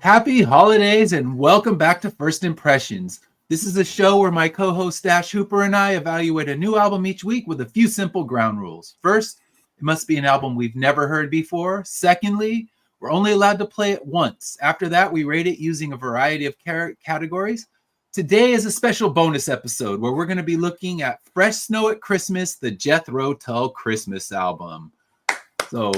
Happy holidays and welcome back to First Impressions. This is a show where my co-host Dash Hooper and I evaluate a new album each week with a few simple ground rules. First, it must be an album we've never heard before. Secondly, we're only allowed to play it once. After that, we rate it using a variety of categories. Today is a special bonus episode where we're going to be looking at Fresh Snow at Christmas, the Jethro Tull Christmas album. So,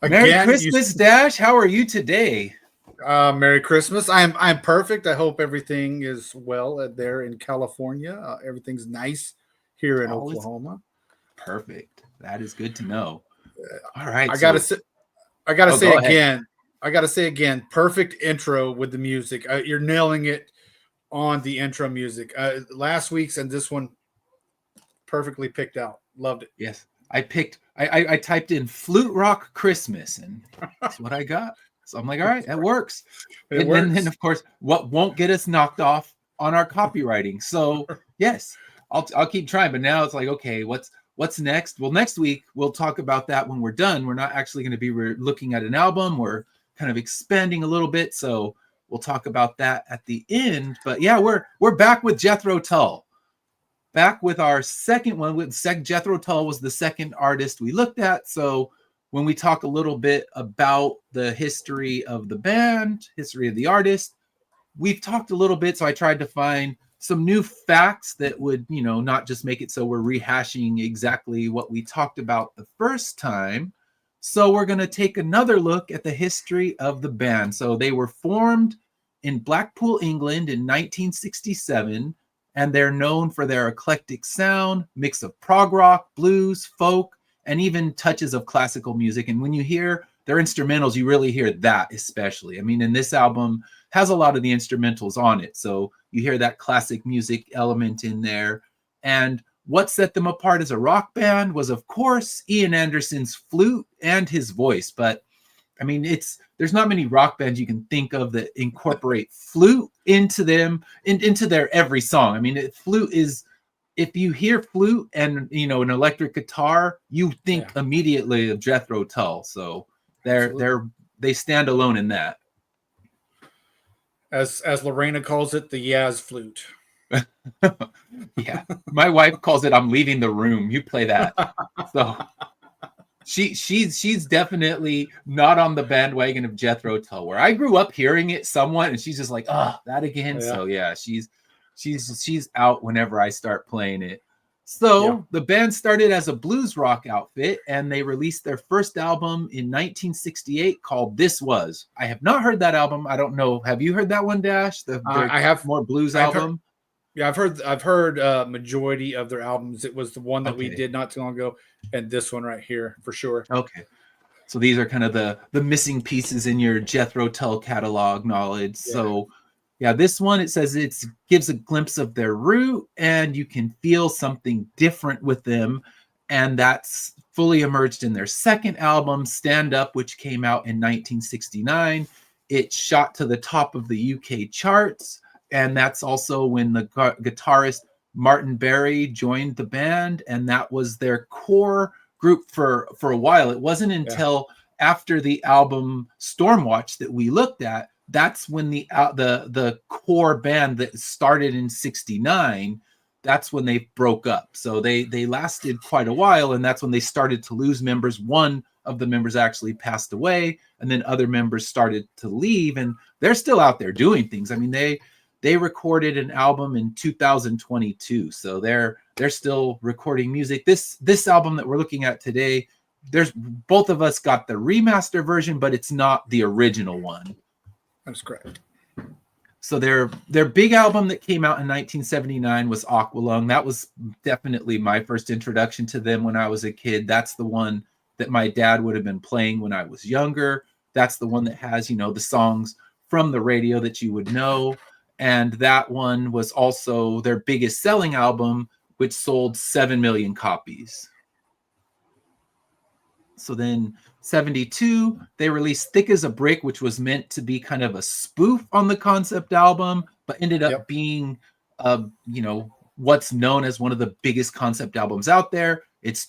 Merry Christmas, Dash. How are you today? Merry Christmas. I'm perfect. I hope everything is well there in California. Everything's nice here in Oklahoma. Perfect. That is good to know. All right. I gotta say again. Perfect intro with the music. You're nailing it on the intro music. Last week's and this one perfectly picked out. Loved it. Yes, I typed in flute rock Christmas, and that's what I got. So I'm like, all right, that works. And then, of course, what won't get us knocked off on our copywriting. So yes, I'll keep trying. But now it's like, okay, what's next? Well, next week we'll talk about that when we're done. We're not actually going to be looking at an album. We're kind of expanding a little bit. So we'll talk about that at the end. But yeah, we're back with Jethro Tull. Back with our second one. Jethro Tull was the second artist we looked at. So when we talk a little bit about the history of the band, history of the artist, we've talked a little bit. So I tried to find some new facts that would, not just make it so we're rehashing exactly what we talked about the first time. So we're going to take another look at the history of the band. So they were formed in Blackpool, England in 1967, and they're known for their eclectic sound, mix of prog rock, blues, folk, and even touches of classical music. And when you hear their instrumentals, you really hear that especially. I mean, and this album has a lot of the instrumentals on it. So you hear that classic music element in there. And what set them apart as a rock band was, of course, Ian Anderson's flute and his voice. But I mean, there's not many rock bands you can think of that incorporate flute into them, into their every song. I mean, flute is... If you hear flute and an electric guitar, you think immediately of Jethro Tull. So they stand alone in that. As Lorena calls it, the Yaz flute. Yeah, my wife calls it "I'm leaving the room." You play that. So she's definitely not on the bandwagon of Jethro Tull. Where I grew up hearing it somewhat, and she's just like, that again. Yeah. So yeah, she's out whenever I start playing it. So the band started as a blues rock outfit, and they released their first album in 1968 called This Was. I have not heard that album. I don't know. Have you heard that one, Dash? I have more blues album. I've heard majority of their albums. It was the one that we did not too long ago, and this one right here for sure. Okay. So these are kind of the missing pieces in your Jethro Tull catalog knowledge. Yeah. So yeah, this one, it says it gives a glimpse of their root, and you can feel something different with them. And that's fully emerged in their second album, Stand Up, which came out in 1969. It shot to the top of the UK charts. And that's also when the guitarist Martin Barry joined the band. And that was their core group for a while. It wasn't until after the album Stormwatch that we looked at. That's when the core band that started in 69, that's when they broke up. So they lasted quite a while, and that's when they started to lose members. One of the members actually passed away, and then other members started to leave, and they're still out there doing things. I mean, they recorded an album in 2022, so they're still recording music. This album that we're looking at today, there's both of us got the remaster version, but it's not the original one. That's correct. So their big album that came out in 1979 was Aqualung. That was definitely my first introduction to them when I was a kid. That's the one that my dad would have been playing when I was younger. That's the one that has, the songs from the radio that you would know. And that one was also their biggest selling album, which sold 7 million copies. So then 72, they released Thick as a Brick, which was meant to be kind of a spoof on the concept album, but ended up being, what's known as one of the biggest concept albums out there. It's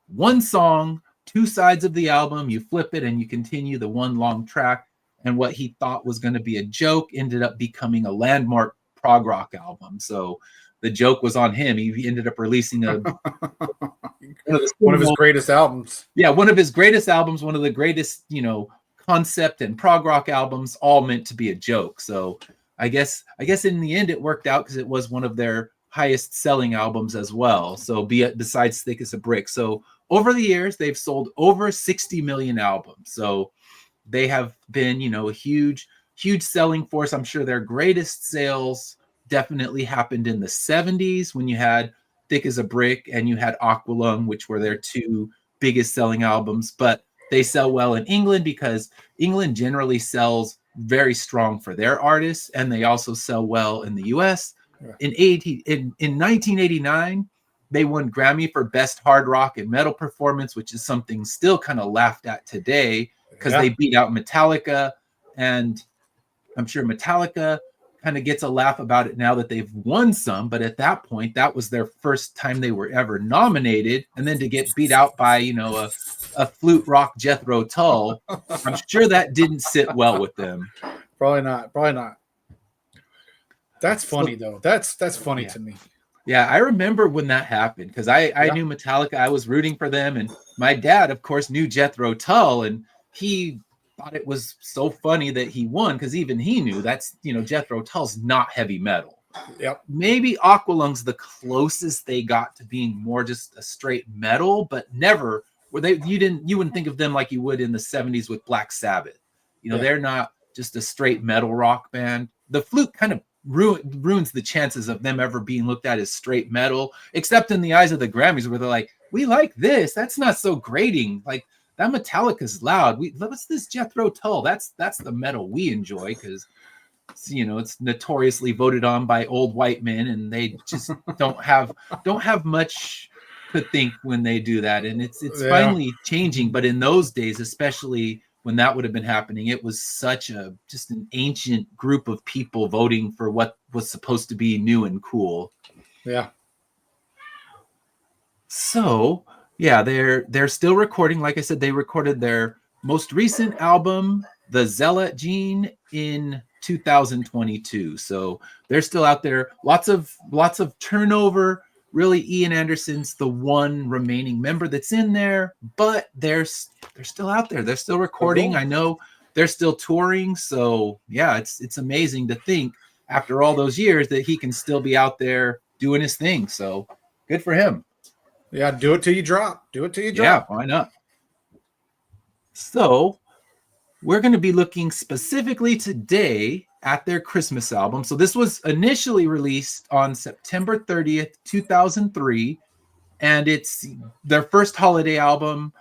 one song, two sides of the album. You flip it and you continue the one long track. and what he thought was going to be a joke ended up becoming a landmark prog rock album. So the joke was on him. He ended up releasing one of his greatest albums. Yeah, one of his greatest albums, one of the greatest, concept and prog rock albums, all meant to be a joke. So I guess in the end it worked out because it was one of their highest selling albums as well. So besides Thick as a Brick. So over the years, they've sold over 60 million albums. So they have been, a huge selling force. I'm sure their greatest sales definitely happened in the 70s when you had Thick as a Brick and you had Aqualung, which were their two biggest selling albums. But they sell well in England because England generally sells very strong for their artists, and they also sell well in the US. In 1989, they won Grammy for Best Hard Rock and Metal Performance, which is something still kind of laughed at today because they beat out Metallica. And I'm sure Metallica kind of gets a laugh about it now that they've won some. But at that point, that was their first time they were ever nominated. And then to get beat out by, a flute rock Jethro Tull, I'm sure that didn't sit well with them. Probably not. That's funny, though. That's funny to me. Yeah, I remember when that happened because I knew Metallica. I was rooting for them. And my dad, of course, knew Jethro Tull. And he thought it was so funny that he won because even he knew that's, Jethro Tull's not heavy metal. Yep. Maybe Aqualung's the closest they got to being more just a straight metal, but never were they. You wouldn't think of them like you would in the 70s with Black Sabbath. They're not just a straight metal rock band. The flute kind of ruins the chances of them ever being looked at as straight metal, except in the eyes of the Grammys, where they're like, we like this. That's not so grating. Like that Metallica's loud. What's this Jethro Tull? That's the metal we enjoy because it's notoriously voted on by old white men, and they just don't have much to think when they do that. And it's finally changing. But in those days, especially when that would have been happening, it was just an ancient group of people voting for what was supposed to be new and cool. Yeah. So yeah, they're still recording. Like I said, they recorded their most recent album, The Zealot Gene, in 2022. So they're still out there. Lots of turnover. Really, Ian Anderson's the one remaining member that's in there, but they're still out there. They're still recording. I know they're still touring. So yeah, it's amazing to think after all those years that he can still be out there doing his thing. So good for him. Yeah, do it till you drop. Yeah, why not? So we're going to be looking specifically today at their Christmas album. So this was initially released on September 30th, 2003, and it's their first holiday album,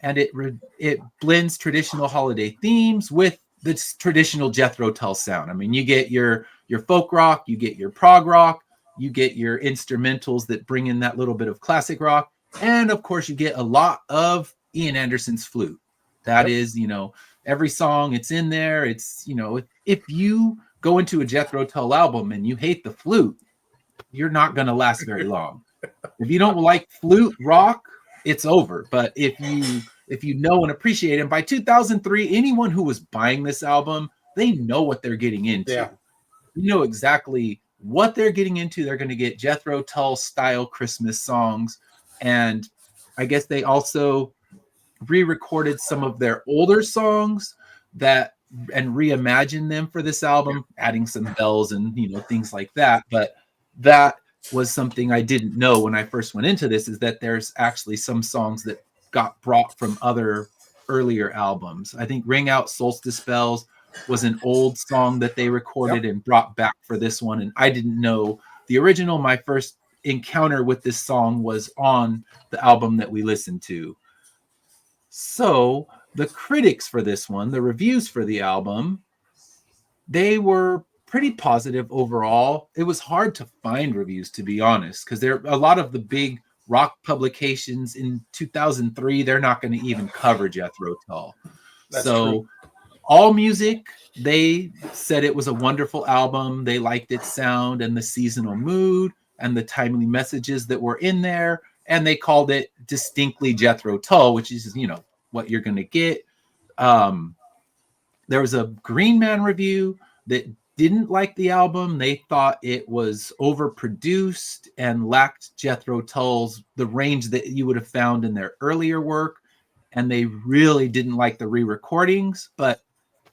and it blends traditional holiday themes with this traditional Jethro Tull sound. I mean, you get your folk rock, you get your prog rock, you get your instrumentals that bring in that little bit of classic rock, and of course you get a lot of Ian Anderson's flute. That is, every song it's in there. It's, if you go into a Jethro Tull album and you hate the flute, you're not going to last very long. If you don't like flute rock, it's over. But if you know and appreciate it, and by 2003, anyone who was buying this album, they know what they're getting into. Yeah. You know exactly what they're getting into. They're going to get Jethro Tull style Christmas songs. And I guess they also re-recorded some of their older songs and reimagined them for this album, adding some bells and things like that. But that was something I didn't know when I first went into this, is that there's actually some songs that got brought from other earlier albums. I think Ring Out Solstice Bells was an old song that they recorded and brought back for this one, and I didn't know the original. My first encounter with this song was on the album that we listened to. So the critics for this one, the reviews for the album, they were pretty positive overall. It was hard to find reviews, to be honest, because there a lot of the big rock publications in 2003, they're not going to even cover Jethro Tull. That's so true. All Music, they said it was a wonderful album. They liked its sound and the seasonal mood and the timely messages that were in there. And they called it distinctly Jethro Tull, which is, what you're going to get. There was a Green Man review that didn't like the album. They thought it was overproduced and lacked Jethro Tull's the range that you would have found in their earlier work. And they really didn't like the re-recordings, but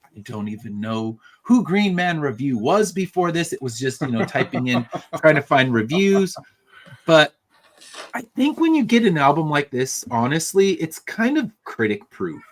I don't even know who Green Man Review was before this. It was just, typing in, trying to find reviews. But I think when you get an album like this, honestly, it's kind of critic proof,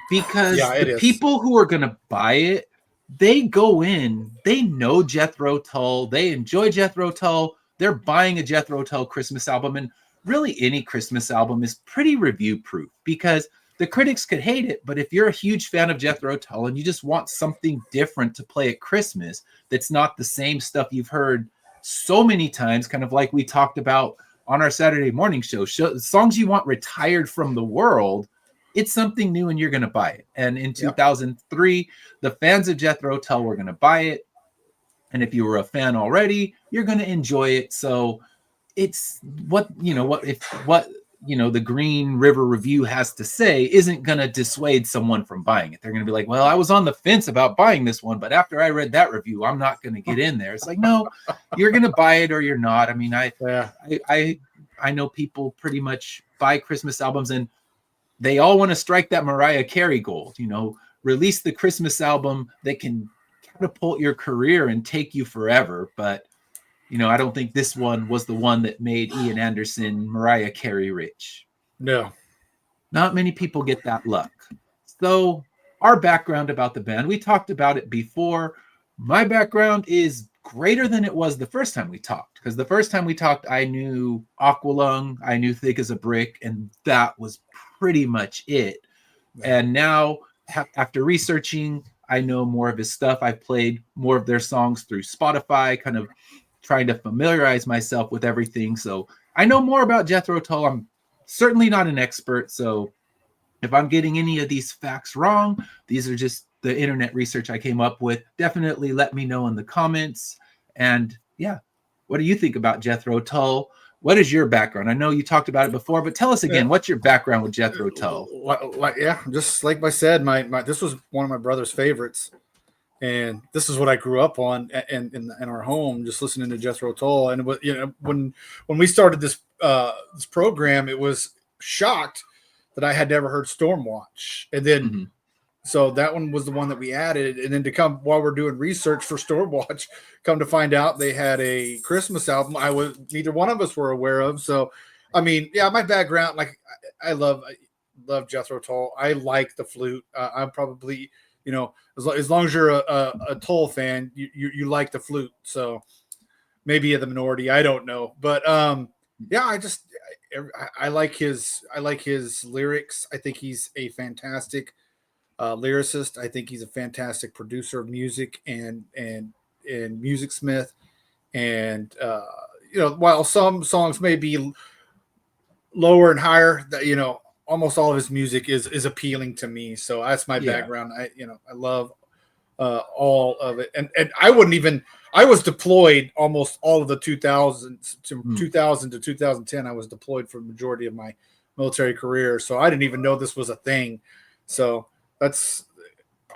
because the people who are going to buy it, they go in, they know Jethro Tull, they enjoy Jethro Tull, they're buying a Jethro Tull Christmas album, and really any Christmas album is pretty review proof, because the critics could hate it, but if you're a huge fan of Jethro Tull and you just want something different to play at Christmas that's not the same stuff you've heard so many times, kind of like we talked about on our Saturday morning show, songs you want retired from the world, it's something new and you're going to buy it. And in 2003, the fans of Jethro Tull were going to buy it. And if you were a fan already, you're going to enjoy it. So it's what the Green River Review has to say isn't going to dissuade someone from buying it. They're going to be like, well, I was on the fence about buying this one, but after I read that review, I'm not going to get in there. It's like, no, you're going to buy it or you're not. I mean, I know people pretty much buy Christmas albums and they all want to strike that Mariah Carey gold, release the Christmas album that can catapult your career and take you forever. But, I don't think this one was the one that made Ian Anderson, Mariah Carey rich. No. Not many people get that luck. So our background about the band, we talked about it before. My background is greater than it was the first time we talked, because the first time we talked, I knew Aqualung, I knew Thick as a Brick, and that was pretty much it. And now, after researching, I know more of his stuff. I've played more of their songs through Spotify, kind of trying to familiarize myself with everything. So I know more about Jethro Tull. I'm certainly not an expert. So if I'm getting any of these facts wrong, these are just the internet research I came up with. Definitely let me know in the comments. And yeah, what do you think about Jethro Tull? What is your background? I know you talked about it before, but tell us again, what's your background with Jethro Tull? Just like I said, my this was one of my brother's favorites, and this is what I grew up on in our home, just listening to Jethro Tull. And when we started this program, it was shocked that I had never heard Stormwatch, and then so that one was the one that we added. And then to come while we're doing research for Stormwatch, come to find out they had a Christmas album neither one of us were aware of. So, I mean, my background, like I love Jethro Tull. I like the flute. I'm probably, as long as you're a Tull fan, you like the flute. So maybe in the minority, I don't know, but I like his lyrics. I think he's a fantastic lyricist. I think he's a fantastic producer of music and music smith. And while some songs may be lower and higher, almost all of his music is appealing to me. So that's my background. I love all of it. And I was deployed almost all of the 2000s to 2000 to 2010. I was deployed for the majority of my military career. So I didn't even know this was a thing. So I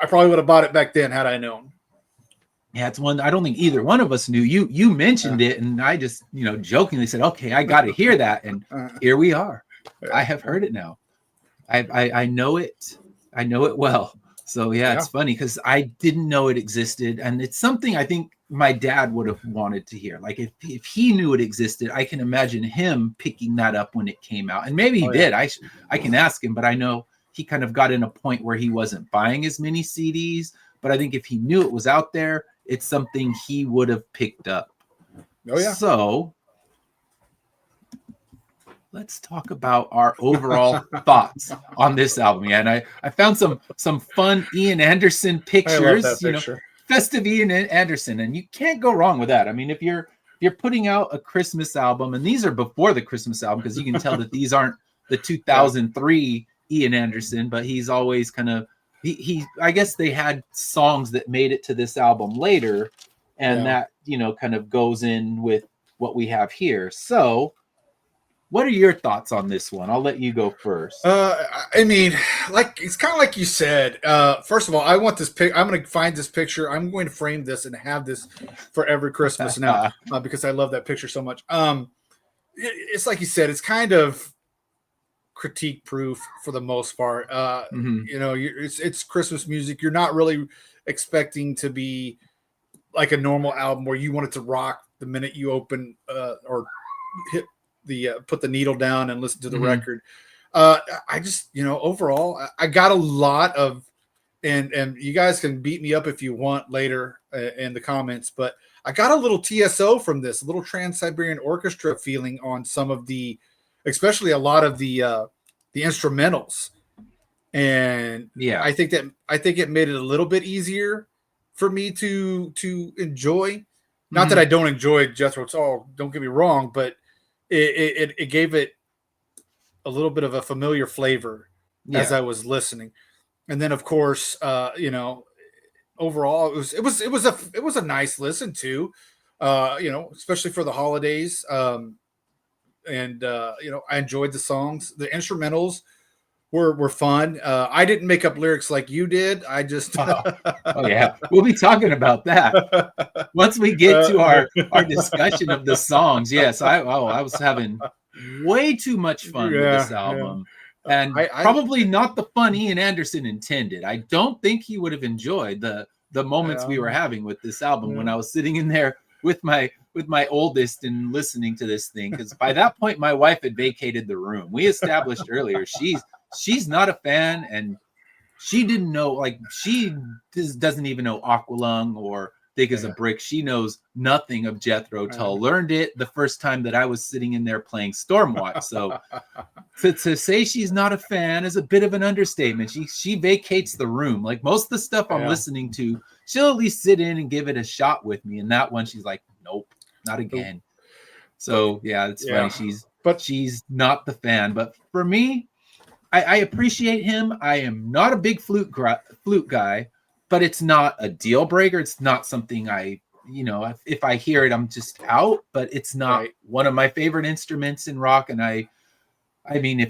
probably would have bought it back then had I known. Yeah, it's one I don't think either one of us knew. You mentioned it, and I just jokingly said, "Okay, I got to hear that," and here we are. I have heard it now. I know it. I know it well. So it's funny because I didn't know it existed, and it's something I think my dad would have wanted to hear. Like if he knew it existed, I can imagine him picking that up when it came out, and maybe he did. I can ask him, but I know he kind of got in a point where he wasn't buying as many CDs. But I think if he knew it was out there, it's something he would have picked up. Oh yeah. So let's talk about our overall thoughts on this album. Yeah, and I found some fun Ian Anderson pictures. I love that picture. Festive Ian Anderson, and you can't go wrong with that. I mean, if you're putting out a Christmas album, and these are before the Christmas album, because you can tell that these aren't the 2003 Ian Anderson, but he's always kind of he I guess they had songs that made it to this album later, and that kind of goes in with what we have here. So What are your thoughts on this one? I'll let you go first. I mean, like it's kind of like you said. First of all, I want this pic. I'm going to find this picture. I'm going to frame this and have this for every Christmas now because I love that picture so much. It's like you said. It's kind of critique proof for the most part. You know, it's Christmas music. You're not really expecting to be like a normal album where you want it to rock the minute you open or hit the put the needle down and listen to the record. I just, you know, overall, I got a lot of, and you guys can beat me up if you want later in the comments, but I got a little TSO from this, a little Trans-Siberian Orchestra feeling on some of the, especially a lot of the instrumentals. And yeah, I think it made it a little bit easier for me to enjoy. Not that I don't enjoy Jethro Tull, don't get me wrong, but it gave it a little bit of a familiar flavor as I was listening. And then of course, you know, overall it was a nice listen to, you know, especially for the holidays. And you know, I enjoyed the songs. The instrumentals were fun. I didn't make up lyrics like you did. I just oh yeah, we'll be talking about that once we get to our discussion of the songs. Yes, I was having way too much fun with this album, and probably not the fun Ian Anderson intended. I don't think he would have enjoyed the moments we were having with this album when I was sitting in there with my oldest and listening to this thing, because by that point my wife had vacated the room. We established earlier she's not a fan, and she didn't know, like, she doesn't even know Aqualung or Thick as a Brick. She knows nothing of Jethro Tull. Learned it the first time that I was sitting in there playing Stormwatch. So to say she's not a fan is a bit of an understatement. She vacates the room. Like most of the stuff I'm listening to, she'll at least sit in and give it a shot with me. And that one, she's like, nope, not again. So yeah, it's funny. She's not the fan. But for me, I appreciate him. I am not a big flute guy, but it's not a deal breaker. It's not something you know, if I hear it, I'm just out. But it's not one of my favorite instruments in rock. And I mean,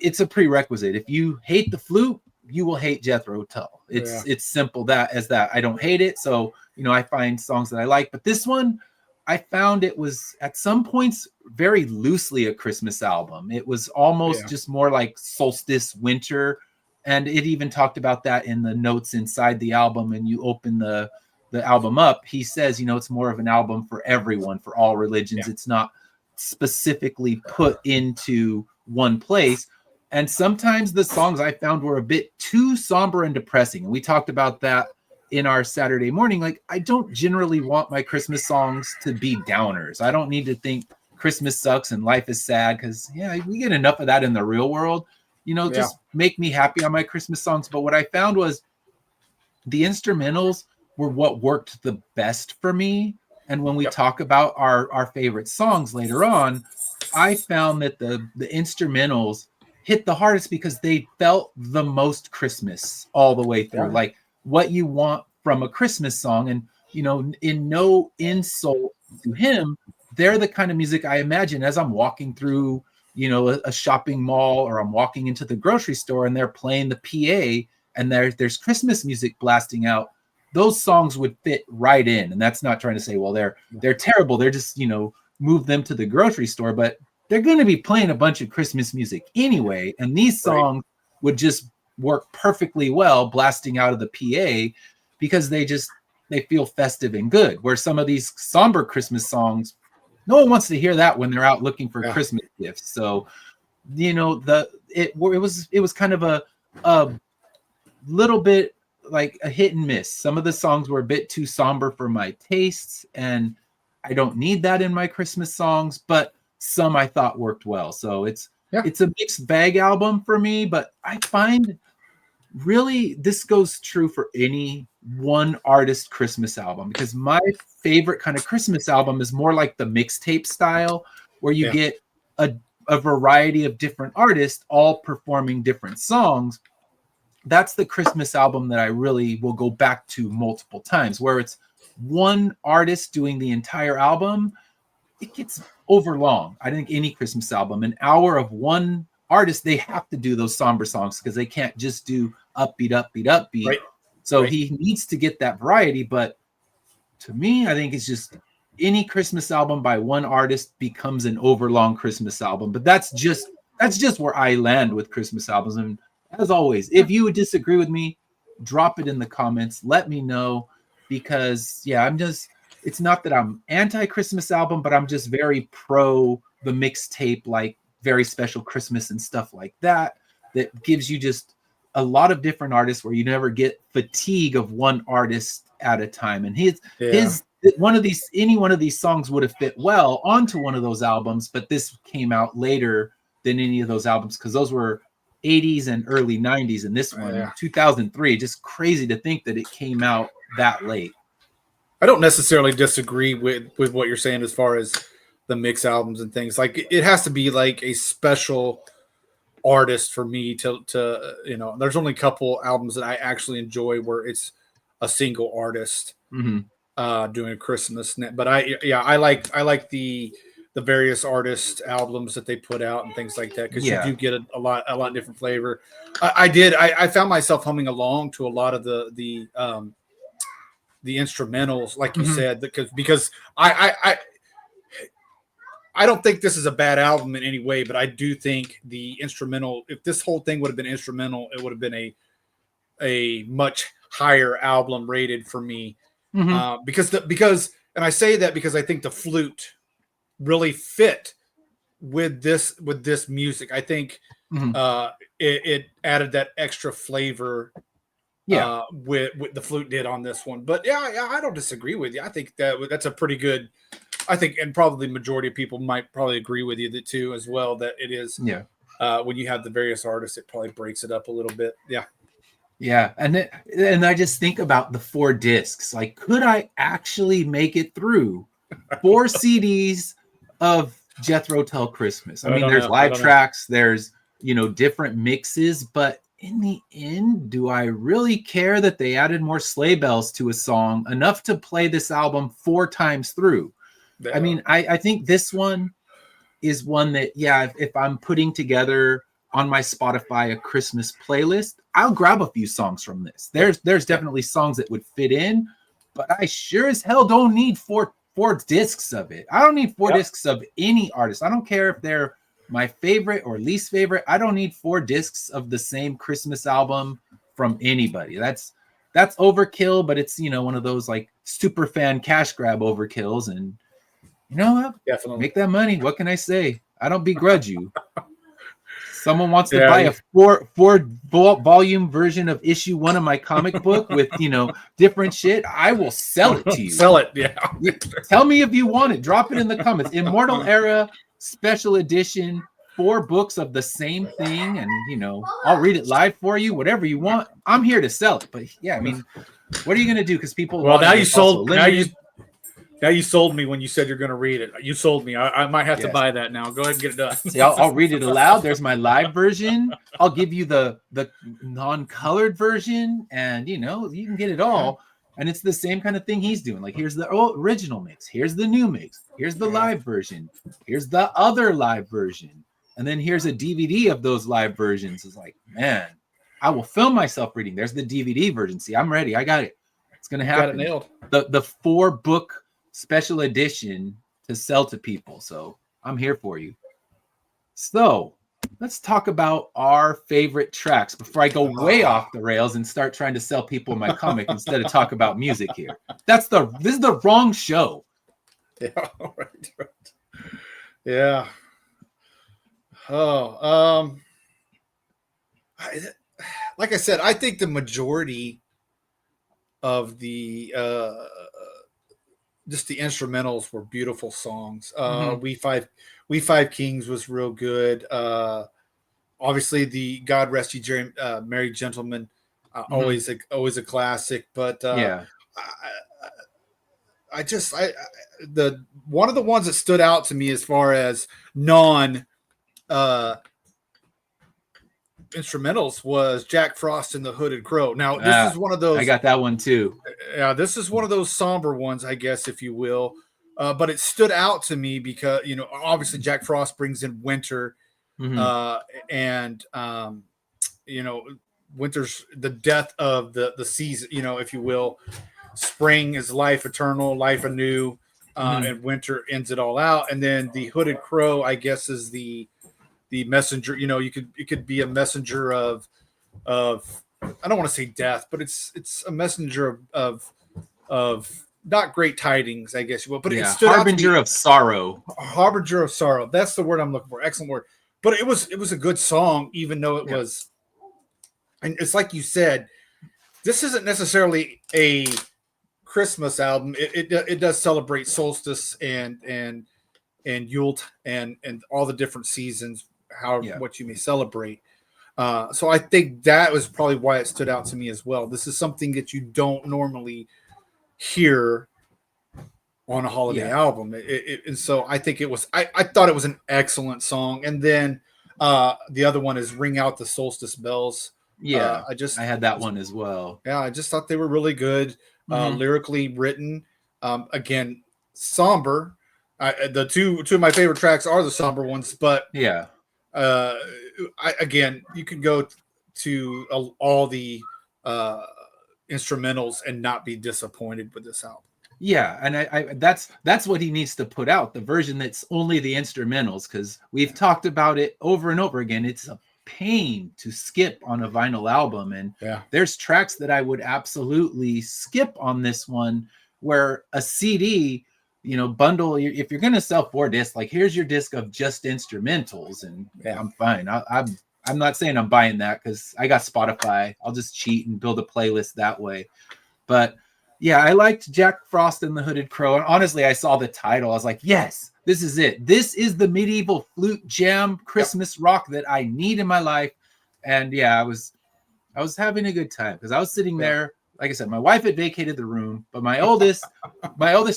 it's a prerequisite. If you hate the flute, you will hate Jethro Tull. It's simple as that. I don't hate it, so you know, I find songs that I like. But this one, I found it was at some points very loosely a Christmas album. It was almost just more like solstice winter. And it even talked about that in the notes inside the album. And you open the album up, he says, you know, it's more of an album for everyone, for all religions. It's not specifically put into one place. And sometimes the songs I found were a bit too somber and depressing. And we talked about that in our Saturday morning. Like, I don't generally want my Christmas songs to be downers. I don't need to think Christmas sucks and life is sad, because we get enough of that in the real world. You know, just make me happy on my Christmas songs. But what I found was the instrumentals were what worked the best for me. And when we talk about our favorite songs later on, I found that the instrumentals hit the hardest because they felt the most Christmas all the way through. Like what you want from a Christmas song. And, you know, in no insult to him, they're the kind of music I imagine as I'm walking through, you know, a shopping mall, or I'm walking into the grocery store and they're playing the PA and there's Christmas music blasting out. Those songs would fit right in. And that's not trying to say, well, they're terrible. They're just, you know, move them to the grocery store, but they're going to be playing a bunch of Christmas music anyway. And these songs would just work perfectly well blasting out of the PA, because they feel festive and good. Where some of these somber Christmas songs, no one wants to hear that when they're out looking for Christmas gifts. So, you know, it was kind of a little bit like a hit and miss. Some of the songs were a bit too somber for my tastes, and I don't need that in my Christmas songs, but some I thought worked well. So it's a mixed bag album for me, but I find really this goes true for any one artist Christmas album, because my favorite kind of Christmas album is more like the mixtape style, where you get a variety of different artists all performing different songs. That's the Christmas album that I really will go back to multiple times, where it's one artist doing the entire album. it gets overlong. I think any Christmas album, an hour of one artist, they have to do those somber songs because they can't just do upbeat. Right. So he needs to get that variety. But to me, I think it's just any Christmas album by one artist becomes an overlong Christmas album. But that's just where I land with Christmas albums. And as always, if you would disagree with me, drop it in the comments. Let me know, because it's not that I'm anti-Christmas album, but I'm just very pro the mixtape, like Very Special Christmas and stuff like that gives you just a lot of different artists where you never get fatigue of one artist at a time. And any one of these songs would have fit well onto one of those albums, but this came out later than any of those albums because those were 80s and early 90s, and this one 2003. Just crazy to think that it came out that late. I don't necessarily disagree with what you're saying as far as the mix albums and things. Like, it has to be like a special artist for me to there's only a couple albums that I actually enjoy where it's a single artist doing a Christmas. But I like the various artist albums that they put out and things like that, because you do get a lot different flavor. I found myself humming along to a lot of the instrumentals, like you said, because I don't think this is a bad album in any way, but I do think the instrumental, if this whole thing would have been instrumental, it would have been a much higher album rated for me. Because and I say that because I think the flute really fit with this music. I think it added that extra flavor with the flute did on this one. But I don't disagree with you. I think that's a pretty good, I think, and probably majority of people might probably agree with you too as well, that it is when you have the various artists, it probably breaks it up a little bit. And I just think about the 4 discs. Like, could I actually make it through 4 CDs of Jethro Tull Christmas? I mean, there's live tracks, there's different mixes, but in the end, do I really care that they added more sleigh bells to a song enough to play this album 4 times through? I mean, I think this one is one that, if I'm putting together on my Spotify a Christmas playlist, I'll grab a few songs from this. There's definitely songs that would fit in, but I sure as hell don't need four discs of it. I don't need 4 discs of any artist. I don't care if they're my favorite or least favorite. I don't need 4 discs of the same Christmas album from anybody. That's overkill, but it's one of those like super fan cash grab overkills. And definitely make that money. What can I say? I don't begrudge you. Someone wants to buy a 4 volume version of issue 1 of my comic book with different shit, I will sell it to you. Sell it, Tell me if you want it. Drop it in the comments. Immortal Era special edition, 4 books of the same thing, and I'll read it live for you. Whatever you want, I'm here to sell it. But I mean, what are you gonna do? Because people. Well, now you sold me when you said you're going to read it. You sold me. I might have to buy that now. Go ahead and get it done. See, I'll read it aloud. There's my live version. I'll give you the non-colored version, and you can get it all. And it's the same kind of thing he's doing. Like, here's the original mix. Here's the new mix. Here's the live version. Here's the other live version. And then here's a DVD of those live versions. It's like, man, I will film myself reading. There's the DVD version. See, I'm ready. I got it. It's going to happen. Got it nailed. The 4-book special edition to sell to people. So I'm here for you. So let's talk about our favorite tracks before I go way off the rails and start trying to sell people my comic instead of talk about music here. This is the wrong show. Yeah. Right. Yeah. Oh, like I said, I think the majority of the just the instrumentals were beautiful songs. We Five Kings was real good. Obviously, the God Rest You Merry Gentlemen, always a classic. But the one of the ones that stood out to me as far as non instrumentals was Jack Frost and the Hooded Crow. Now, this is one of those. I got that one too. Yeah, this is one of those somber ones, I guess, if you will. but it stood out to me because, obviously Jack Frost brings in winter, and winter's the death of the season, if you will. Spring is life eternal, life anew, and winter ends it all out. And then the hooded crow, I guess, is the messenger. It could be a messenger of I don't want to say death, but it's a messenger of not great tidings, I guess you will. But it stood harbinger of sorrow. Harbinger of sorrow. That's the word I'm looking for. Excellent word. But it was a good song, even though it was. And it's like you said, this isn't necessarily a Christmas album. It does celebrate solstice and Yule and all the different seasons, what you may celebrate. So I think that was probably why it stood out to me as well. This is something that you don't normally hear on a holiday album. And so I think it was. I thought it was an excellent song. And then the other one is "Ring Out the Solstice Bells." Yeah, I had that one as well. Yeah, I just thought they were really good, lyrically written. Again, somber. The two of my favorite tracks are the somber ones, but again, you could go to all the instrumentals and not be disappointed with this album. Yeah, and I that's what he needs to put out, the version that's only the instrumentals, because we've talked about it over and over again. It's a pain to skip on a vinyl album, and there's tracks that I would absolutely skip on this one, where a CD, bundle, if you're going to sell 4 discs, like, here's your disc of just instrumentals, and I'm fine. I'm not saying I'm buying that because I got Spotify. I'll just cheat and build a playlist that way. But yeah, I liked Jack Frost and the Hooded Crow, and honestly, I saw the title, I was like, yes, this is it. This is the medieval flute jam Christmas rock that I need in my life. And I was having a good time because I was sitting there. Like I said, my wife had vacated the room, but my oldest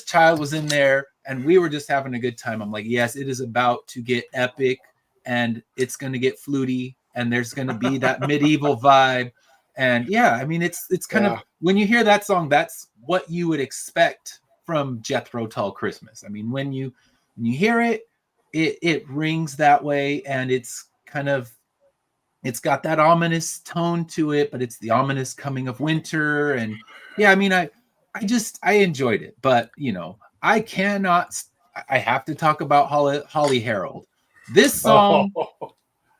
child was in there, and we were just having a good time. I'm like, yes, it is about to get epic, and it's going to get fluty, and there's going to be that medieval vibe. And I mean, it's kind of, when you hear that song, that's what you would expect from Jethro Tull Christmas. I mean, when you hear it, it rings that way, and it's got that ominous tone to it, but it's the ominous coming of winter. And I mean, I enjoyed it, but I have to talk about Holly Harold. This song,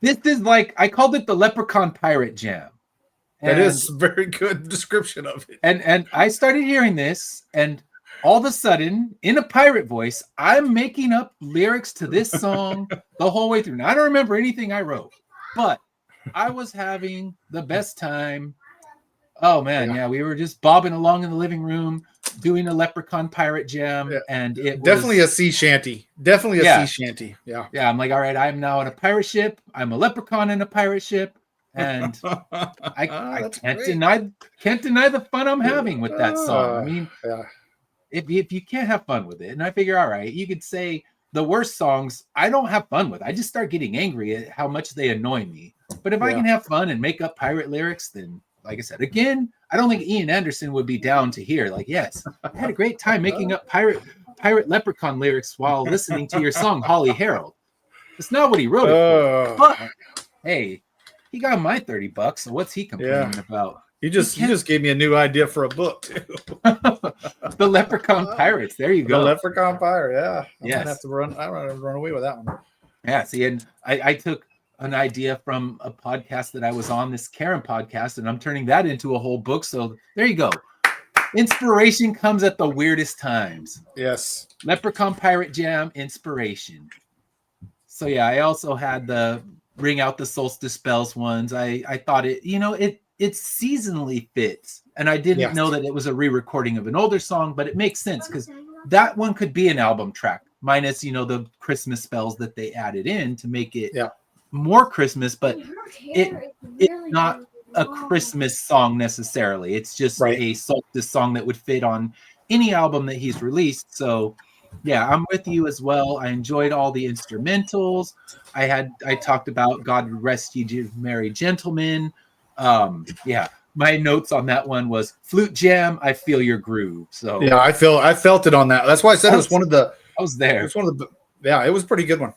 this is like, I called it the Leprechaun Pirate Jam. That is a very good description of it. And I started hearing this, and all of a sudden, in a pirate voice, I'm making up lyrics to this song the whole way through. Now, I don't remember anything I wrote, but I was having the best time. Oh, man, we were just bobbing along in the living room, doing a Leprechaun Pirate Jam, and it definitely was a sea shanty. Definitely a sea shanty. Yeah. Yeah, I'm like, all right, I'm now on a pirate ship. I'm a leprechaun in a pirate ship. And I can't deny the fun I'm having with that song. I mean, if you can't have fun with it, and I figure, all right, you could say the worst songs I don't have fun with. I just start getting angry at how much they annoy me. But if I can have fun and make up pirate lyrics, then, like I said, again, I don't think Ian Anderson would be down to hear, like, yes, I had a great time making up pirate leprechaun lyrics while listening to your song, Holly Harold. It's not what he wrote it for. But hey, he got my $30, so what's he complaining about? You just gave me a new idea for a book too. The Leprechaun Pirates. There you go. The Leprechaun Pirate. Yeah. Yes. I'm gonna have to run away with that one. Yeah. See, and I took an idea from a podcast that I was on, this Karen podcast, and I'm turning that into a whole book. So there you go. Inspiration comes at the weirdest times. Yes. Leprechaun Pirate Jam inspiration. So I also had the Ring Out the Solstice Bells ones. I thought it seasonally fits, and I didn't know that it was a re-recording of an older song, but it makes sense because that one could be an album track minus the Christmas spells that they added in to make it more Christmas, but it's not a Christmas song necessarily. It's just a solstice song that would fit on any album that he's released. So I'm with you as well. I enjoyed all the instrumentals. I talked about God Rest Ye Merry Gentlemen. my notes on that one was flute jam. I feel your groove. So yeah, I felt it on that. That's why I said it was one of the. I was It there. was one of the. Yeah, it was a pretty good one.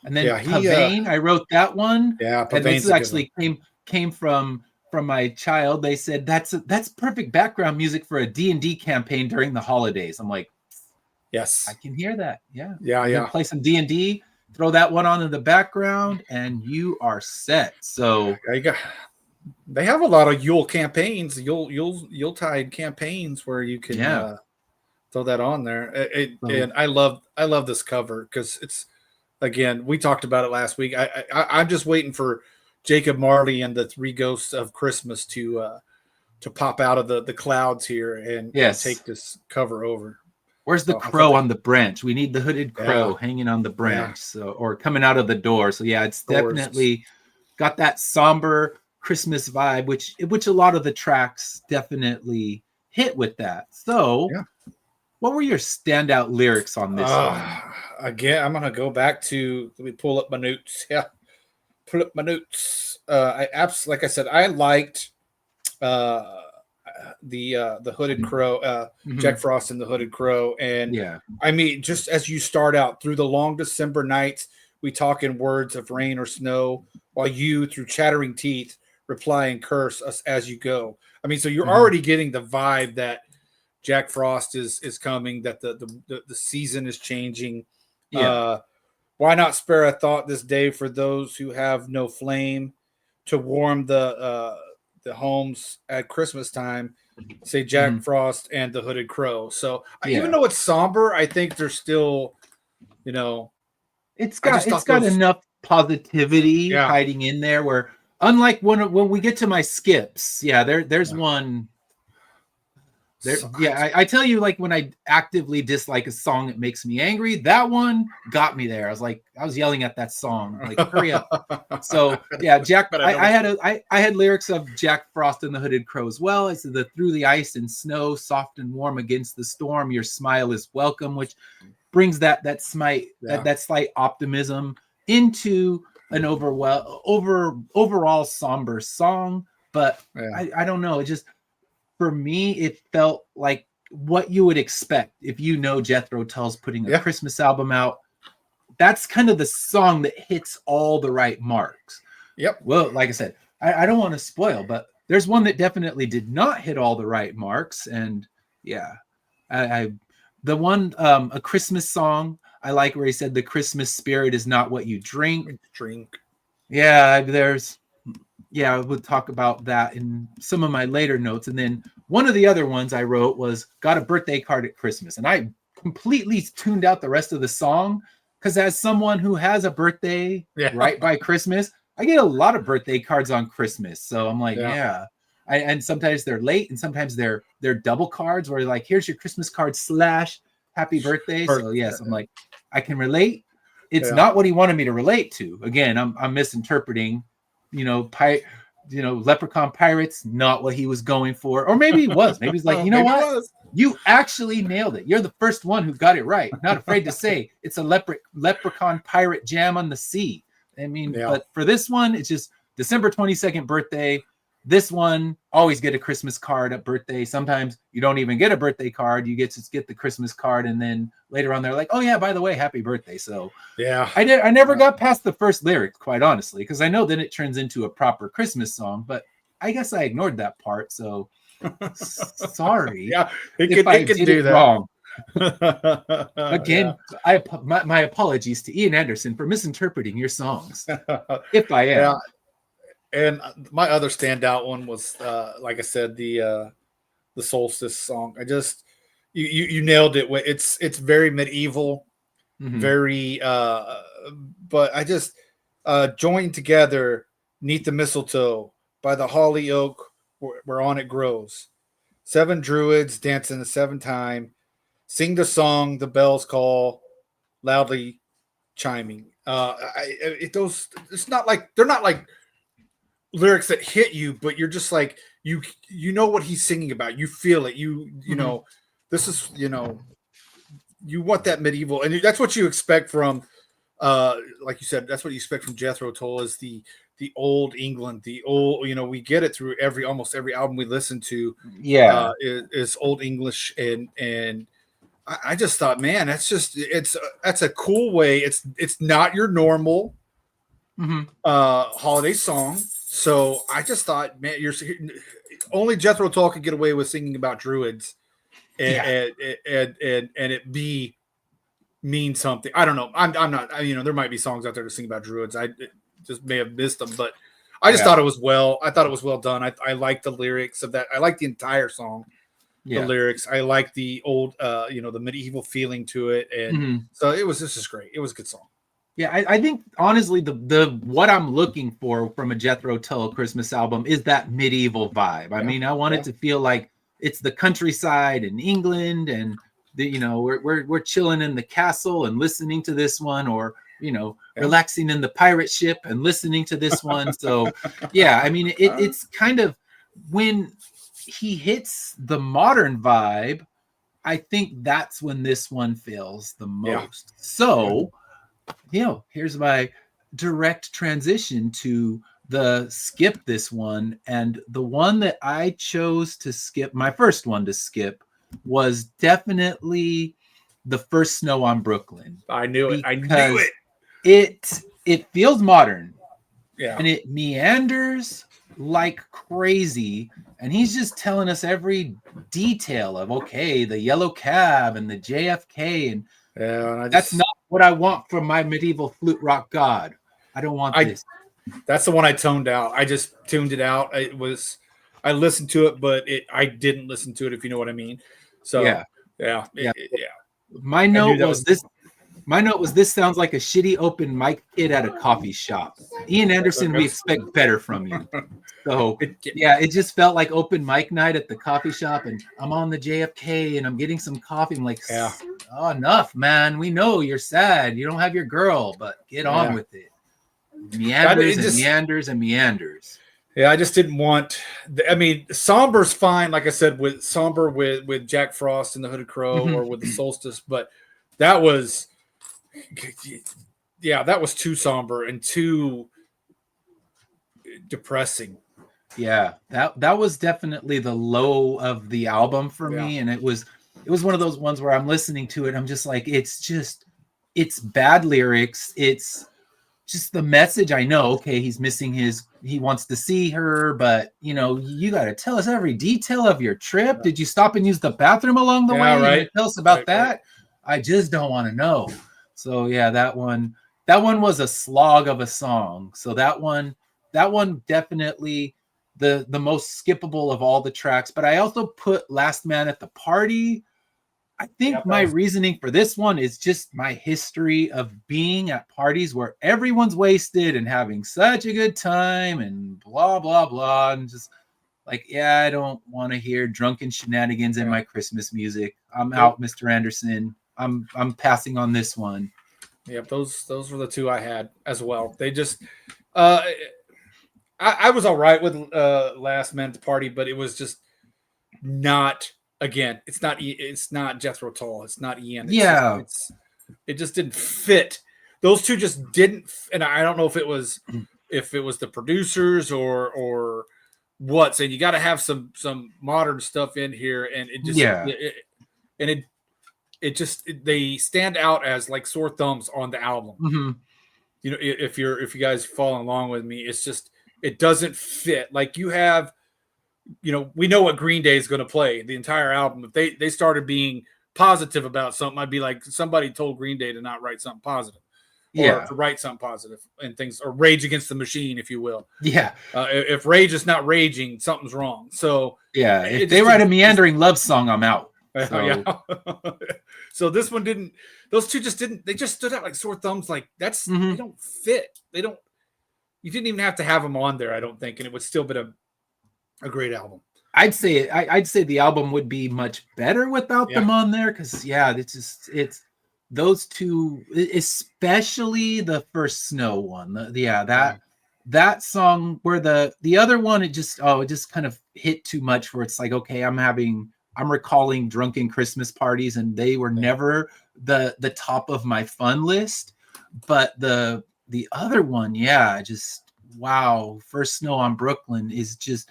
And then Yeah, Pavane, I wrote that one. Yeah, And this Pavane's a good actually came from my child. They said that's perfect background music for a D&D campaign during the holidays. I'm like, yes, I can hear that. Yeah. Yeah. Play some D&D, throw that one on in the background, and you are set. So they have a lot of Yule campaigns, Yuletide campaigns where you can throw that on there. And I love this cover because it's, again, we talked about it last week. I'm just waiting for Jacob Marley and the Three Ghosts of Christmas to pop out of the clouds here and take this cover over. Where's the crow on the branch? We need the hooded crow hanging on the branch, or coming out of the door. So yeah, it's definitely got that somber Christmas vibe, which a lot of the tracks definitely hit with that. So what were your standout lyrics on this one? Again, I'm gonna go back to, let me pull up my notes. Yeah, pull up my notes. Like I said, I liked the Hooded Crow, Jack Frost and the Hooded Crow. And I mean, just as you start out through the long December nights, we talk in words of rain or snow, while you through chattering teeth reply and curse us as you go. I mean, so you're already getting the vibe that Jack Frost is coming, that the season is changing. Why not spare a thought this day for those who have no flame to warm the homes at Christmas time? Say Jack Frost and the Hooded Crow. So even though it's somber, I think there's still, it's got enough positivity hiding in there. Where unlike when we get to my skips, there's one. I tell you, like when I actively dislike a song that makes me angry, that one got me there. I was yelling at that song, like hurry up. So Jack, I had lyrics of Jack Frost and the Hooded Crow as well. I said, through the ice and snow, soft and warm against the storm, your smile is welcome, which brings that slight optimism into an overall somber song. But I don't know, it just, for me, it felt like what you would expect if Jethro Tull's putting a Christmas album out. That's kind of the song that hits all the right marks. Well, like I said, I don't want to spoil, but there's one that definitely did not hit all the right marks. And the one, A Christmas Song, I like where he said the Christmas spirit is not what you drink. I would talk about that in some of my later notes. And then one of the other ones I wrote was got a birthday card at Christmas. And I completely tuned out the rest of the song because as someone who has a birthday right by Christmas, I get a lot of birthday cards on Christmas. So I'm like, and sometimes they're late and sometimes they're double cards where like, here's your Christmas card / happy birthday. So yes, I'm like, I can relate. It's not what he wanted me to relate to. Again, I'm misinterpreting. Leprechaun pirates, not what he was going for. Or maybe he was. Maybe he's like, what? You actually nailed it. You're the first one who got it right. Not afraid to say it's a leprechaun pirate jam on the sea. I mean, but for this one, it's just December 22nd birthday. This one, always get a Christmas card at birthday. Sometimes you don't even get a birthday card. You get the Christmas card. And then later on, they're like, oh yeah, by the way, happy birthday. So I never got past the first lyric, quite honestly, because I know then it turns into a proper Christmas song, but I guess I ignored that part. So sorry. It could do that. Wrong. Again, my apologies to Ian Anderson for misinterpreting your songs. If I am. And my other standout one was, like I said, the Solstice song. I just you nailed it. It's very medieval, very. But I just joined together, neath the mistletoe, by the holly oak where on it grows. 7 druids dancing the 7th time, sing the song, the bells call, loudly chiming. It's not like they're not like lyrics that hit you, but you're just like you know what he's singing about. You feel it. You know, this is you want that medieval, and that's what you expect from like you said, that's what you expect from Jethro Tull, is the old England, the old, we get it through almost every album we listen to. Yeah. Is old English, and I just thought, man, that's a cool way. It's not your normal holiday song. So I just thought, man, only Jethro Tull could get away with singing about druids, and it be mean something. I don't know. I'm not. There might be songs out there to sing about druids. I just may have missed them, but I just thought it was I thought it was well done. I like the lyrics of that. I like the entire song. The lyrics. I like the old, the medieval feeling to it, and so this is great. It was a good song. Yeah, I think honestly the what I'm looking for from a Jethro Tull Christmas album is that medieval vibe. I mean, I want it to feel like it's the countryside in England, and we're chilling in the castle and listening to this one, or relaxing in the pirate ship and listening to this one. So yeah, I mean it's kind of when he hits the modern vibe, I think that's when this one fails the most. So, here's my direct transition to the skip this one. And the one that I chose to skip, my first one to skip, was definitely The First Snow on Brooklyn. I knew it. It feels modern. Yeah. And it meanders like crazy, and he's just telling us every detail of the yellow cab and the JFK, and that's not what I want from my medieval flute rock god. I don't want this. That's the one I toned out. I just tuned it out. I listened to it, but I didn't listen to it, if you know what I mean. So yeah. My note was this. My note was, this sounds like a shitty open mic kid at a coffee shop. Ian Anderson, we expect better from you. So, it just felt like open mic night at the coffee shop, and I'm on the JFK, and I'm getting some coffee. I'm like, oh, enough, man. We know you're sad. You don't have your girl, but get on with it. Meanders and meanders. Yeah, I just didn't want. I mean, somber's fine, like I said, with Jack Frost and the Hooded Crow, or with the Solstice, but that was. Yeah, that was too somber and too depressing. Yeah, that was definitely the low of the album for me, and it was one of those ones where I'm listening to it, I'm just like, it's bad lyrics, it's just the message. I know, he's missing he wants to see her, but you got to tell us every detail of your trip. Did you stop and use the bathroom along the way? Right. Tell us about that. Right. I just don't want to know. So yeah, that one was a slog of a song. So that one definitely the most skippable of all the tracks. But I also put Last Man at the Party. I think my reasoning for this one is just my history of being at parties where everyone's wasted and having such a good time and blah blah blah, and just like, I don't want to hear drunken shenanigans in my Christmas music. I'm out, Mr. Anderson. I'm passing on this one. Yep, those were the two I had as well. They just I was all right with Last Man at the Party, but it was just not. Again, it's not Jethro Tull. It's not Ian. It just didn't fit. Those two just didn't. And I don't know if it was the producers or what. So you got to have some modern stuff in here, and it just they stand out as like sore thumbs on the album. Mm-hmm. If you guys following along with me, it's just it doesn't fit. Like you have, we know what Green Day is going to play the entire album. If they started being positive about something, I'd be like, somebody told Green Day to not write something positive, or to write something positive and things, or Rage Against the Machine, if you will. Yeah. If Rage is not raging, something's wrong. So yeah, if they write a meandering love song, I'm out. So. So this one didn't. Those two just didn't. They just stood out like sore thumbs. Like that's they don't fit. They don't. You didn't even have to have them on there, I don't think, and it would still be a great album. I'd say the album would be much better without them on there, because it's those two, especially the First Snow one. That song, where the other one, it just kind of hit too much, where it's like, okay, I'm recalling drunken Christmas parties, and they were never the top of my fun list. But the other one, just wow, First Snow on Brooklyn is just,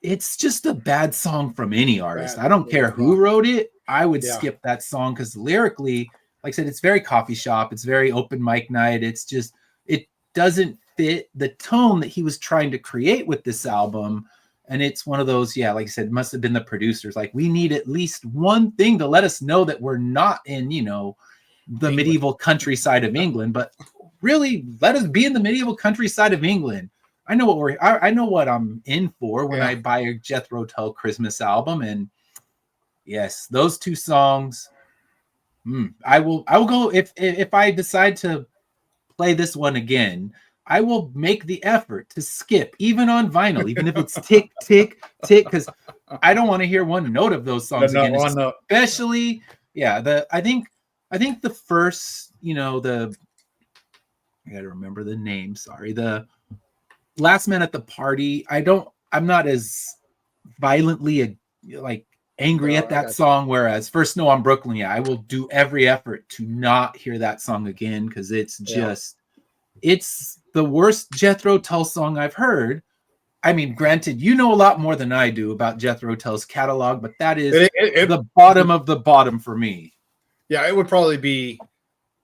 it's just a bad song from any artist. I don't care who wrote it. I would skip that song because lyrically, like I said, it's very coffee shop. It's very open mic night. It's just, it doesn't fit the tone that he was trying to create with this album. And it's one of those, yeah, like I said, must have been the producers. Like, we need at least one thing to let us know that we're not in, you know, the medieval countryside of England, but really let us be in the medieval countryside of England. I know what I know what I'm in for when I buy a Jethro Tull Christmas album. And yes, those two songs, I will go if I decide to play this one again. I will make the effort to skip, even on vinyl, even if it's tick, tick, tick, because I don't want to hear one note of those songs again. Especially, I think the first, you know, I gotta remember the name. Sorry, the Last Man at the Party. I'm not as violently like angry at that song. Whereas First Snow on Brooklyn, I will do every effort to not hear that song again because it's just. It's the worst Jethro Tull song I've heard. I mean, granted, you know a lot more than I do about Jethro Tull's catalog, but that is the bottom of the bottom for me. Yeah, it would probably be,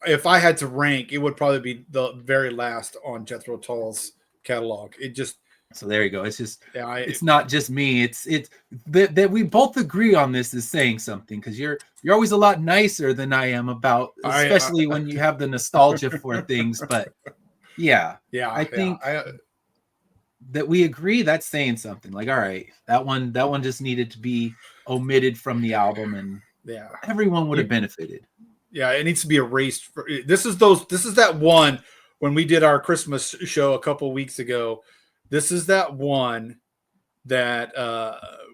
if I had to rank, it would probably be the very last on Jethro Tull's catalog. It just. So there you go. It's just, it's not just me. It's that we both agree on this is saying something, because you're always a lot nicer than I am about, especially when you have the nostalgia for things. But I think that we agree, that's saying something. Like, all right, that one just needed to be omitted from the album, and everyone would have benefited. Yeah, it needs to be erased. This is that one when we did our Christmas show a couple weeks ago. This is that one that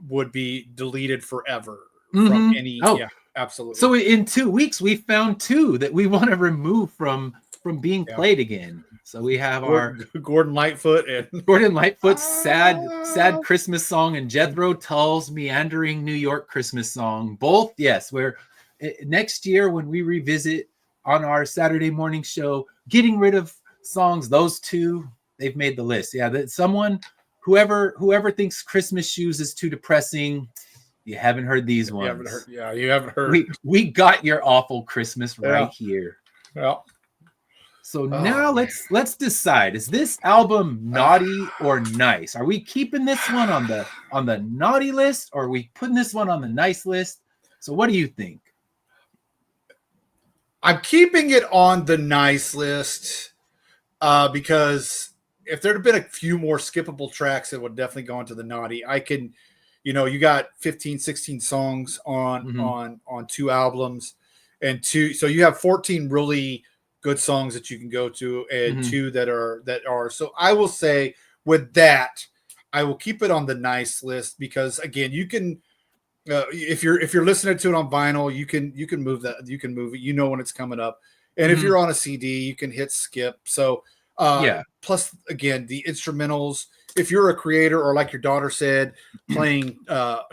would be deleted forever from any. Oh, yeah, absolutely. So in 2 weeks, we found two that we want to remove from being played again. So we have our Gordon Lightfoot's sad Christmas song and Jethro Tull's meandering New York Christmas song. Both, yes. Where next year when we revisit on our Saturday morning show, getting rid of songs, those two. They've made the list. Yeah, that whoever thinks Christmas Shoes is too depressing, you haven't heard these ones. You haven't heard. We got your awful Christmas right here. Yeah. So now let's decide: is this album naughty or nice? Are we keeping this one on the naughty list, or are we putting this one on the nice list? So what do you think? I'm keeping it on the nice list because if there had been a few more skippable tracks, it would definitely go into the naughty. I can, you got 15, 16 songs on two albums, and so you have 14 really good songs that you can go to, and two that are. So I will say with that, I will keep it on the nice list because again, you can. If you're listening to it on vinyl, you can move that. You can move it. When it's coming up, and if you're on a CD, you can hit skip. So. Plus, again, the instrumentals. If you're a creator, or like your daughter said, playing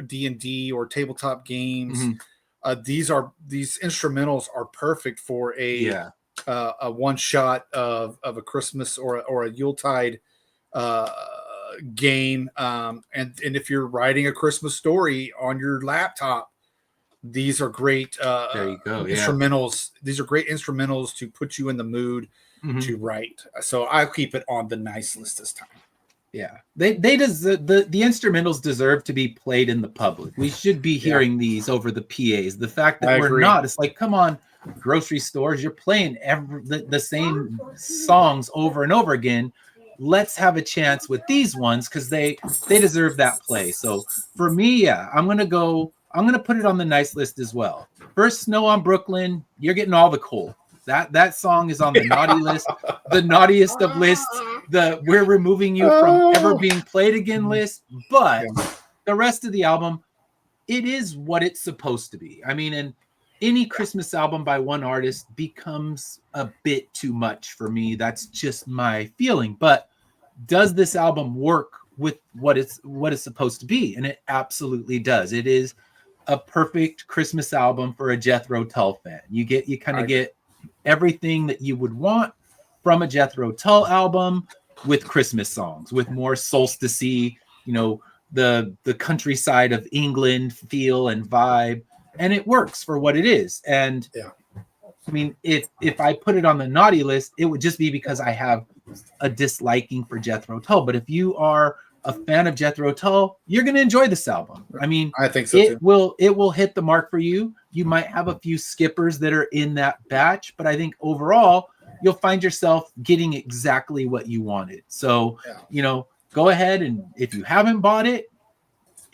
D&D or tabletop games, these instrumentals are perfect for a one shot of a Christmas or a Yuletide game. And if you're writing a Christmas story on your laptop, these are great. There you go. Instrumentals. These are great instrumentals to put you in the mood to write. So I'll keep it on the nice list this time. Yeah, the instrumentals deserve to be played in the public. We should be hearing these over the PAs. The fact that we're not, it's like, come on, grocery stores, you're playing the same songs over and over again. Let's have a chance with these ones because they deserve that play. So for me, I'm gonna put it on the nice list as well. First Snow on Brooklyn, you're getting all the coal. That song is on the naughty list, the naughtiest of lists. We're removing you from ever being played again list. But the rest of the album, it is what it's supposed to be. I mean, and any Christmas album by one artist becomes a bit too much for me. That's just my feeling. But does this album work with what it's supposed to be? And it absolutely does. It is a perfect Christmas album for a Jethro Tull fan. You get everything that you would want from a Jethro Tull album. with Christmas songs, with more solstice-y, the countryside of England feel and vibe, and it works for what it is. And Yeah. I mean, if I put it on the naughty list, it would just be because I have a disliking for Jethro Tull. But if you are a fan of Jethro Tull, you're going to enjoy this album. I mean, I think so too. It will hit the mark for you. You might have a few skippers that are in that batch, but I think overall you'll find yourself getting exactly what you wanted. So, go ahead, and if you haven't bought it,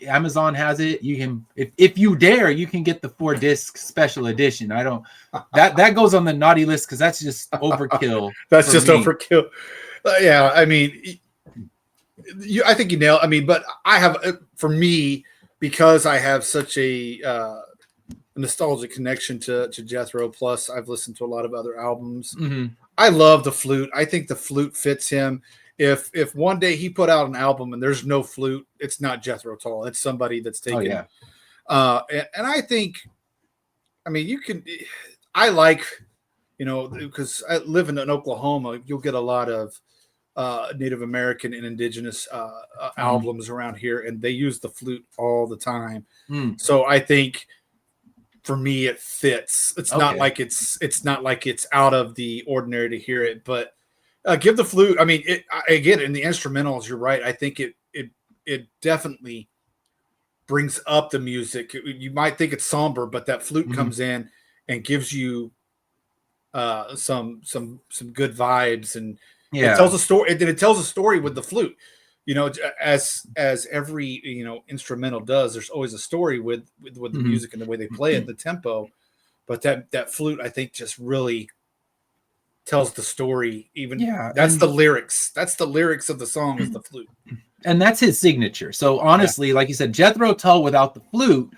Amazon has it. You can, if you dare, you can get the 4-disc special edition. I don't, that goes on the naughty list because that's just overkill. That's just overkill. Yeah, I mean, I think you nailed. I mean, but I have, for me, because I have such a nostalgic connection to Jethro. Plus, I've listened to a lot of other albums. Mm-hmm. I love the flute. I think the flute fits him. If one day he put out an album and there's no flute, it's not Jethro Tull. It's somebody that's taken. Oh, yeah. And I think, I mean, I like, because I live in Oklahoma, you'll get a lot of Native American and indigenous albums around here, and they use the flute all the time. So I think for me it fits. It's not like it's not like it's out of the ordinary to hear it, but give the flute. I mean, again, in the instrumentals, you're right. I think it definitely brings up the music. You might think it's somber, but that flute comes in and gives you some good vibes, and it tells a story. It tells a story with the flute. As every instrumental does. There's always a story with the music and the way they play it, the tempo. But that flute, I think, just really tells the story. That's the lyrics. That's the lyrics of the song is the flute. And that's his signature. So honestly, like you said, Jethro Tull without the flute,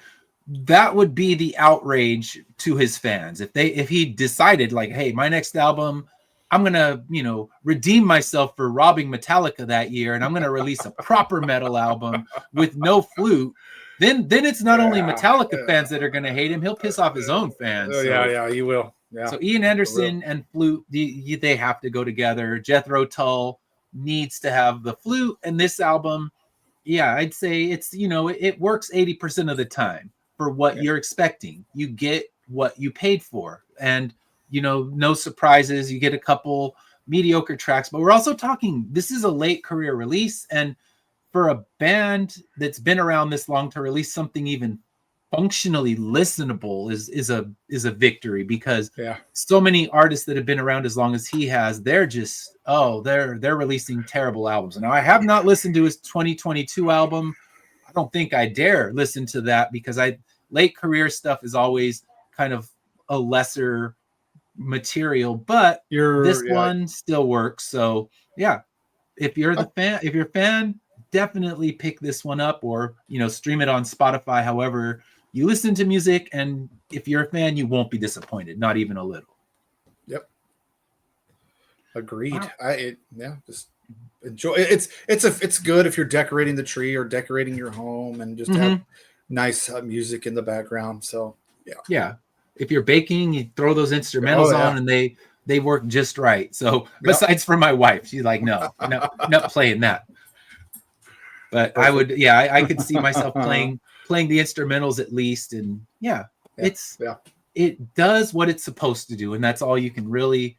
that would be the outrage to his fans. If he decided like, hey, my next album, I'm going to, redeem myself for robbing Metallica that year, and I'm going to release a proper metal album with no flute, then it's not only Metallica fans that are going to hate him, he'll piss off his own fans. Yeah, he will. Yeah. So Ian Anderson and flute, they have to go together. Jethro Tull needs to have the flute, and this album, I'd say it's, it works 80% of the time for what you're expecting. You get what you paid for, and no surprises. You get a couple mediocre tracks, but we're also talking, this is a late career release, and for a band that's been around this long to release something even functionally listenable is a victory, because so many artists that have been around as long as he has, they're just they're releasing terrible albums. Now, I have not listened to his 2022 album. I don't think I dare listen to that, because late career stuff is always kind of a lesser material, but this one still works. So if you're a fan, definitely pick this one up, or stream it on Spotify, however you listen to music. And if you're a fan, you won't be disappointed, not even a little. Yep, agreed. Wow. Just enjoy it. It's good if you're decorating the tree or decorating your home and just have nice music in the background. So if you're baking, you throw those instrumentals on, and they work just right. So besides for my wife, she's like, no, not playing that. But I would, I could see myself playing the instrumentals at least. And it does what it's supposed to do. And that's all you can really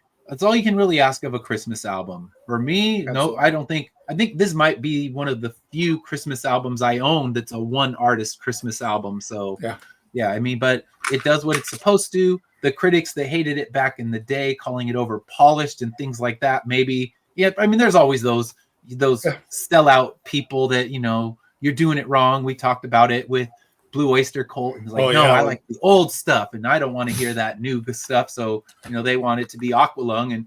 ask of a Christmas album. For me, absolutely. I think this might be one of the few Christmas albums I own that's a one artist Christmas album. So I mean, but it does what it's supposed to. The critics that hated it back in the day, calling it over polished and things like that, maybe. I mean, there's always those sellout people that, you're doing it wrong. We talked about it with Blue Oyster Cult. And like, I like the old stuff, and I don't want to hear that new stuff. So, they want it to be Aqualung. And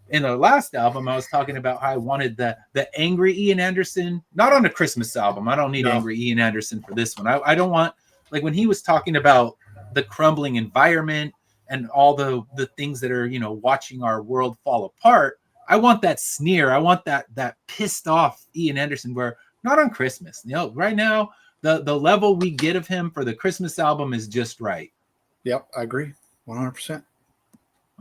in the last album, I was talking about how I wanted the angry Ian Anderson, not on a Christmas album. I don't need angry Ian Anderson for this one. I don't want, like when he was talking about the crumbling environment and all the things that are, watching our world fall apart. I want that sneer. I want that pissed off Ian Anderson, where not on Christmas. Right now, the level we get of him for the Christmas album is just right. Yep, I agree. 100%.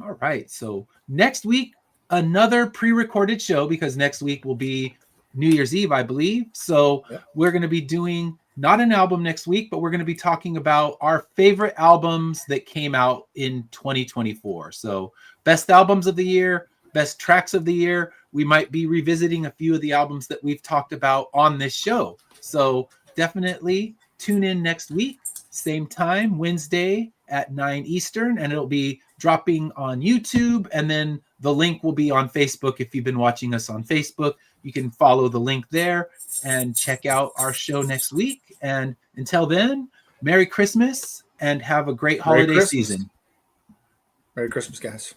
All right. So next week, another pre-recorded show because next week will be New Year's Eve, I believe. So we're going to be doing not an album next week, but we're going to be talking about our favorite albums that came out in 2024. So best albums of the year, best tracks of the year. We might be revisiting a few of the albums that we've talked about on this show. So definitely tune in next week, same time, Wednesday at 9 Eastern, and it'll be dropping on YouTube, and then the link will be on Facebook. If you've been watching us on Facebook, you can follow the link there and check out our show next week. And until then, Merry Christmas and have a great holiday season. Merry Christmas, guys.